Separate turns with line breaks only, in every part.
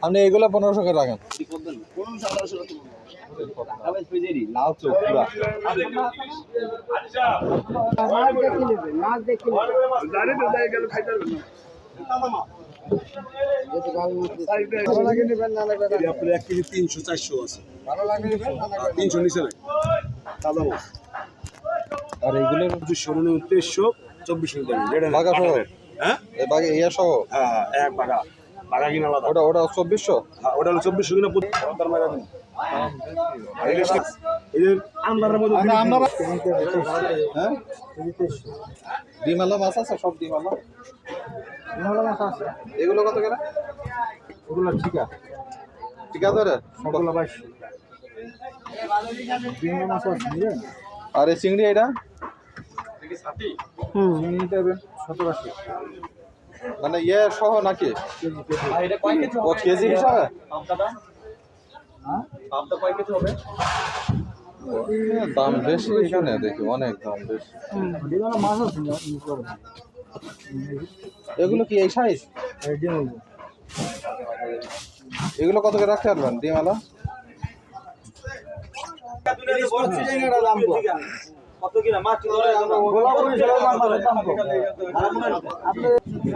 আপনি এইগুলো 1500 করে রাখেন। লাউ চোখ পুরা
আপনার 1 কেজি 300-400 আছে। 300 নিচে নাই তাজা মাছ।
আর এইগুলো
2300-2400
বাগা সহ।
হ্যাঁ
এই বাগা ইয়া সহ।
হ্যাঁ এক বাগা বাগা কিনা আলাদা।
ওটা 2400।
হ্যাঁ ওটা হলো 2400 কিনা তার মারা দিন। এই যে আমদারের মধ্যে
হ্যাঁ ডিমালা মাছ আছে, সব ডিমালা মাছ আছে। এগুলো কত করে? ওগুলো ঠিকা ধরে সবগুলো 2200। আর এই চিংড়ি এটা চিংড়িটা 1780 মানে ইয়ে সহ নাকি কেজি হিসাবে? দাম বেশি এখানে, দেখি অনেক দাম বেশি। এগুলো কি এই সাইজ? এগুলো কত করে রাখতে পারবেন ডিমালা?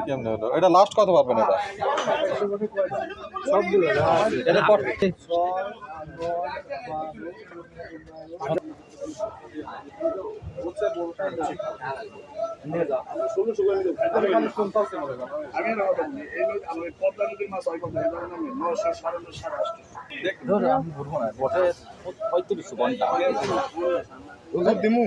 কেমন হলো এটা? লাস্ট কত পারবেন এটা?
দিমু